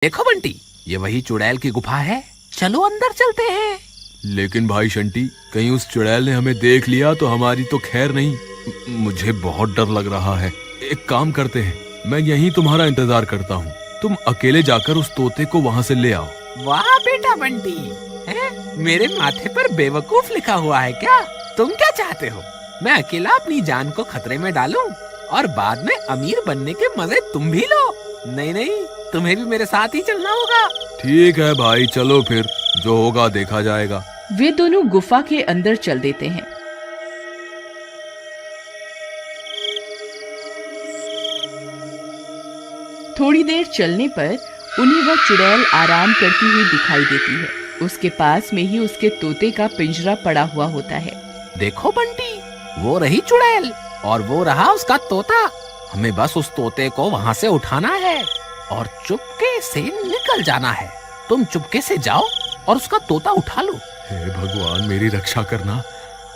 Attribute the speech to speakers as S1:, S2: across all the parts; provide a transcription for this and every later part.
S1: देखो बंटी, ये वही चुड़ैल की गुफा है, चलो अंदर चलते हैं।
S2: लेकिन भाई शंटी, कहीं उस चुड़ैल ने हमें देख लिया तो हमारी तो खैर नहीं। मुझे बहुत डर लग रहा है। एक काम करते हैं, मैं यहीं तुम्हारा इंतजार करता हूँ। तुम अकेले जाकर उस तोते को वहाँ से ले आओ।
S1: वाह बेटा बंटी, मेरे माथे पर बेवकूफ लिखा हुआ है क्या? तुम क्या चाहते हो? मैं अकेला अपनी जान को खतरे में डालूं और बाद में अमीर बनने के मजे तुम भी लो? नहीं नहीं, तुम्हें भी मेरे साथ ही चलना होगा।
S2: ठीक है भाई, चलो फिर, जो होगा देखा जाएगा।
S3: वे दोनों गुफा के अंदर चल देते हैं। थोड़ी देर चलने पर उन्हें वह चुड़ैल आराम करती हुई दिखाई देती है। उसके पास में ही उसके तोते का पिंजरा पड़ा हुआ होता है।
S1: देखो बंटी, वो रही चुड़ैल और वो रहा उसका तोता। हमें बस उस तोते को वहाँ से उठाना है और चुपके से निकल जाना है। तुम चुपके से जाओ और उसका तोता उठा लो।
S2: हे भगवान, मेरी रक्षा करना।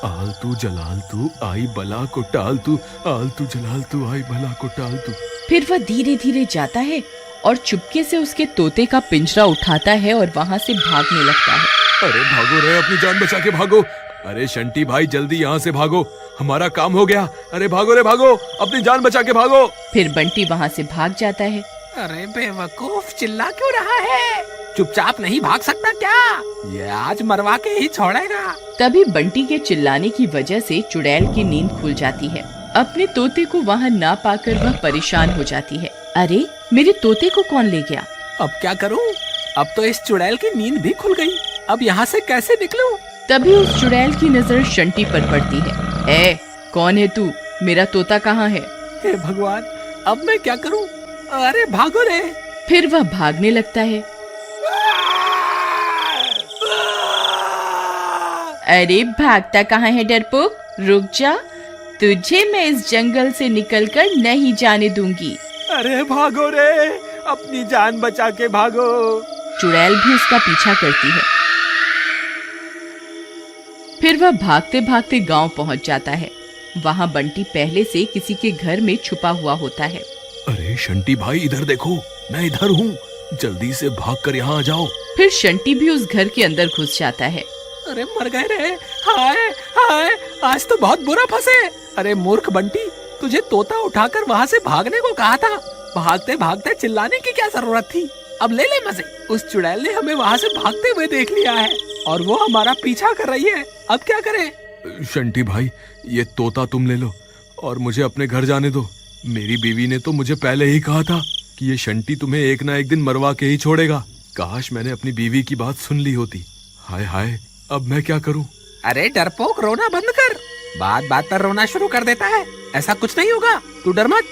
S2: आलतू जलालतू आई बला को टालतू, आलतू जलालतू आई बला को टालतू।
S3: फिर वह धीरे धीरे जाता है और चुपके से उसके तोते का पिंजरा उठाता है और वहाँ से भागने लगता है।
S2: अरे भागो रे, अपनी जान बचा के भागो। अरे शंटी भाई, जल्दी यहाँ से भागो, हमारा काम हो गया। अरे भागो रे भागो, अपनी जान बचा के भागो।
S3: फिर बंटी वहाँ से भाग जाता है।
S1: अरे बेवकूफ, चिल्ला क्यों रहा है? चुपचाप नहीं भाग सकता क्या? ये आज मरवा के ही छोड़ेगा।
S3: तभी बंटी के चिल्लाने की वजह से चुड़ैल की नींद खुल जाती है। अपने तोते को वहाँ ना पाकर वह परेशान हो जाती है। अरे, मेरे तोते को कौन ले गया?
S1: अब क्या करूं? अब तो इस चुड़ैल की नींद भी खुल गई। अब यहाँ से कैसे निकलूं?
S3: तभी उस चुड़ैल की नजर शंटी पर पड़ती है। ए, कौन है तू? मेरा तोता कहाँ है?
S1: हे भगवान, अब मैं क्या करूं? अरे भागो रे।
S3: फिर वह भागने लगता है। अरे भागता कहाँ है डरपोक? रुक जा, तुझे मैं इस जंगल से निकलकर नहीं जाने दूंगी।
S1: अरे भागो रे, अपनी जान बचा के भागो।
S3: चुड़ैल भी उसका पीछा करती है। फिर वह भागते भागते गांव पहुंच जाता है। वहां बंटी पहले से किसी के घर में छुपा हुआ होता है।
S2: अरे शंटी भाई, इधर देखो, मैं इधर हूँ, जल्दी से भागकर यहाँ आ जाओ।
S3: फिर शंटी भी उस घर के अंदर घुस जाता है।
S1: अरे मर गए रे, हाय हाय, आज तो बहुत बुरा फंसे। अरे मूर्ख बंटी, तुझे तोता उठाकर वहाँ से भागने को कहा था। भागते भागते चिल्लाने की क्या जरूरत थी? अब ले ले मजे। उस चुड़ैल ने हमें वहाँ से भागते हुए देख लिया है और वो हमारा पीछा कर रही है। अब क्या करें?
S2: शंटी भाई, ये तोता तुम ले लो और मुझे अपने घर जाने दो। मेरी बीवी ने तो मुझे पहले ही कहा था कि ये शंटी तुम्हें एक ना एक दिन मरवा के ही छोड़ेगा। काश मैंने अपनी बीवी की बात सुन ली होती। हाय हाय, अब मैं क्या करूं?
S1: अरे डरपोक, रोना बंद कर। बात बात पर रोना शुरू कर देता है। ऐसा कुछ नहीं होगा, तू डर मत।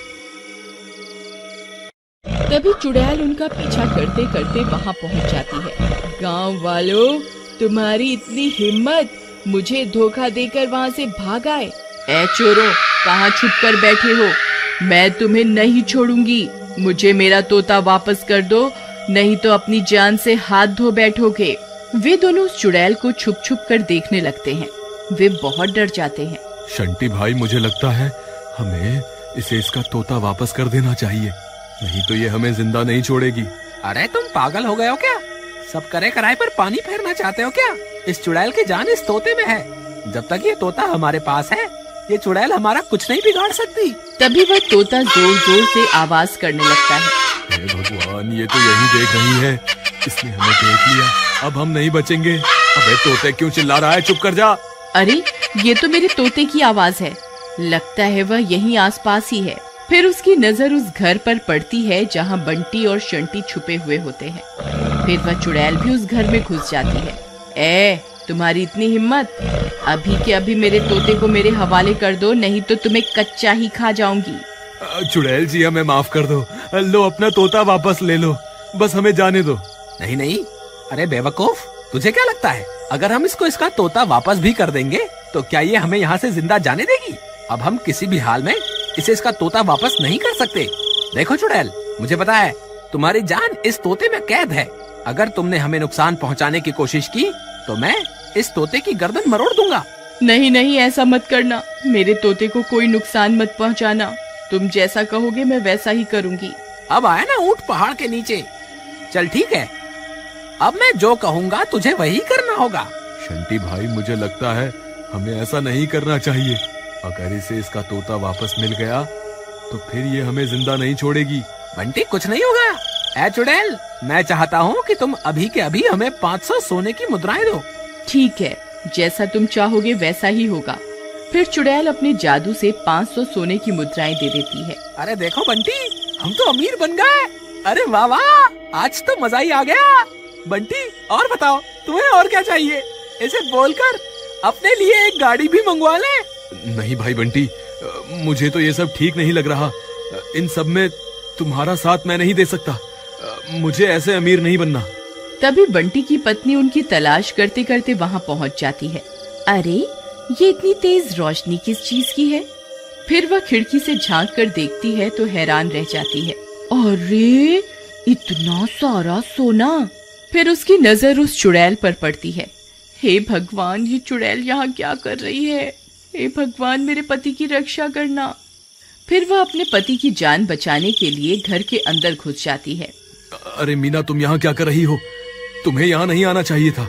S3: तभी चुड़ैल उनका पीछा करते करते वहाँ पहुँच जाती है। गांव वालों, तुम्हारी इतनी हिम्मत, मुझे धोखा देकर वहाँ से भाग आए। ए चोरों, कहाँ छुप कर बैठे हो? मैं तुम्हें नहीं छोड़ूंगी। मुझे मेरा तोता वापस कर दो, नहीं तो अपनी जान से हाथ धो बैठोगे। वे दोनों उस चुड़ैल को छुप छुप कर देखने लगते हैं। वे बहुत डर जाते हैं।
S2: शंटी भाई, मुझे लगता है हमें इसे इसका तोता वापस कर देना चाहिए, नहीं तो ये हमें जिंदा नहीं छोड़ेगी।
S1: अरे तुम पागल हो गए हो क्या? सब करे कराए पर पानी फेरना चाहते हो क्या? इस चुड़ैल की जान इस तोते में है। जब तक ये तोता हमारे पास है, ये चुड़ैल हमारा कुछ नहीं बिगाड़ सकती।
S3: तभी वह तोता जोर जोर से आवाज करने लगता है।
S2: हे भगवान, ये तो यही देख रही है, इसने हमें देख लिया, अब हम नहीं बचेंगे। अबे तोते, क्यों चिल्ला रहा है? चुप कर जा।
S3: अरे, ये तो मेरे तोते की आवाज है। लगता है वह यहीं आसपास ही है। फिर उसकी नजर उस घर पर पड़ती है जहाँ बंटी और शंटी छुपे हुए होते हैं। फिर वह चुड़ैल भी उस घर में घुस जाती है। ए, तुम्हारी इतनी हिम्मत? अभी के अभी मेरे तोते को मेरे हवाले कर दो, नहीं तो तुम्हें कच्चा ही खा जाऊंगी।
S2: चुड़ैल जी, हमें माफ कर दो। लो, अपना तोता वापस ले लो, बस हमें जाने दो।
S1: नहीं नहीं, अरे बेवकूफ, तुझे क्या लगता है अगर हम इसको इसका तोता वापस भी कर देंगे तो क्या ये हमें यहाँ से जिंदा जाने देगी? अब हम किसी भी हाल में इसे इसका तोता वापस नहीं कर सकते। देखो चुड़ैल, मुझे पता है तुम्हारी जान इस तोते में कैद है। अगर तुमने हमें नुकसान पहुँचाने की कोशिश की तो मैं इस तोते की गर्दन मरोड़ दूंगा।
S3: नहीं नहीं, ऐसा मत करना। मेरे तोते को कोई नुकसान मत पहुंचाना। तुम जैसा कहोगे मैं वैसा ही करूंगी।
S1: अब आया ना ऊंट पहाड़ के नीचे, चल ठीक है, अब मैं जो कहूँगा तुझे वही करना होगा।
S2: शंटी भाई, मुझे लगता है हमें ऐसा नहीं करना चाहिए। अगर इसे इसका तोता वापस मिल गया तो फिर ये हमें जिंदा नहीं छोड़ेगी।
S1: बंटी कुछ नहीं होगा। ए चुड़ैल, मैं चाहता हूँ कि तुम अभी के अभी हमें 500 सोने की मुद्राएं दो।
S3: ठीक है, जैसा तुम चाहोगे वैसा ही होगा। फिर चुड़ैल अपने जादू से 500 सोने की मुद्राएं दे देती है।
S1: अरे देखो बंटी, हम तो अमीर बन गए। अरे वाह वाह, आज तो मजा ही आ गया। बंटी और बताओ, तुम्हें और क्या चाहिए? इसे बोलकर अपने लिए एक गाड़ी भी मंगवा ले।
S2: नहीं भाई बंटी, मुझे तो ये सब ठीक नहीं लग रहा। इन सब में तुम्हारा साथ मैं नहीं दे सकता। मुझे ऐसे अमीर नहीं बनना।
S3: तभी बंटी की पत्नी उनकी तलाश करते करते वहाँ पहुँच जाती है। अरे, ये इतनी तेज रोशनी किस चीज की है? फिर वह खिड़की से झांक कर देखती है तो हैरान रह जाती है। अरे, इतना सारा सोना! फिर उसकी नजर उस चुड़ैल पर पड़ती है। हे भगवान, ये चुड़ैल यहाँ क्या कर रही है? हे भगवान, मेरे पति की रक्षा करना। फिर वह अपने पति की जान बचाने के लिए घर के अंदर घुस जाती है।
S2: अरे मीना, तुम यहाँ क्या कर रही हो? तुम्हें यहाँ नहीं आना चाहिए था।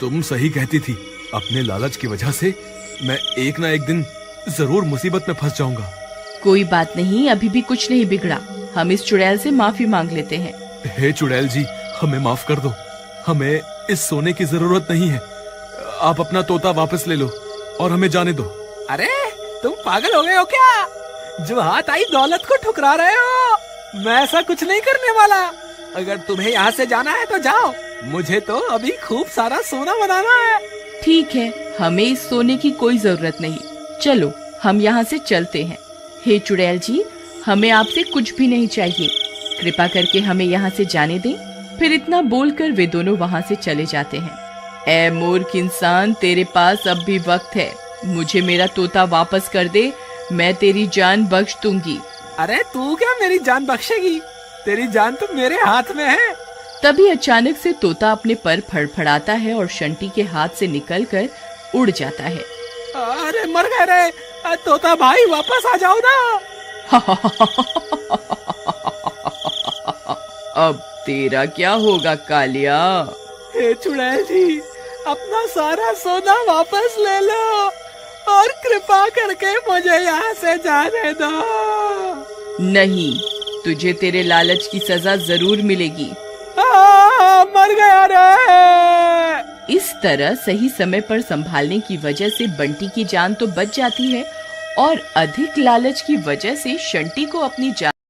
S2: तुम सही कहती थी। अपने लालच की वजह से मैं एक ना एक दिन जरूर मुसीबत में फंस जाऊंगा।
S3: कोई बात नहीं, अभी भी कुछ नहीं बिगड़ा। हम इस चुड़ैल से माफी मांग लेते हैं।
S2: हे चुड़ैल जी, हमें माफ कर दो। हमें इस सोने की जरूरत नहीं है। आप अपना तोता वापस ले लो और हमें जाने दो।
S1: अरे तुम पागल हो गए हो क्या? जो हाथ आई दौलत को ठुकरा रहे हो। मैं ऐसा कुछ नहीं करने वाला। अगर तुम्हें यहाँ से जाना है तो जाओ, मुझे तो अभी खूब सारा सोना बनाना है।
S3: ठीक है, हमें इस सोने की कोई जरूरत नहीं। चलो, हम यहाँ से चलते हैं। हे चुड़ैल जी, हमें आपसे कुछ भी नहीं चाहिए। कृपा करके हमें यहाँ से जाने दें। फिर इतना बोलकर वे दोनों वहाँ से चले जाते हैं। ए मूर्ख इंसान, तेरे पास अब भी वक्त है। मुझे मेरा तोता वापस कर दे, मैं तेरी जान बख्श दूंगी।
S1: अरे तू क्या मेरी जान बख्शेगी? तेरी जान तो मेरे हाथ में है।
S3: तभी अचानक से तोता अपने पर फड़फड़ाता है और शंटी के हाथ से निकलकर उड़ जाता है।
S1: अरे मर गए रे। तोता भाई वापस आ जाओ ना।
S3: अब तेरा क्या होगा कालिया?
S1: हे चुड़ैल जी, अपना सारा सोना वापस ले लो और कृपा करके मुझे यहाँ से जाने दो।
S3: नहीं, तुझे तेरे लालच की सजा जरूर मिलेगी।
S1: मर गया रे।
S3: इस तरह सही समय पर संभालने की वजह से बंटी की जान तो बच जाती है और अधिक लालच की वजह से शंटी को अपनी जान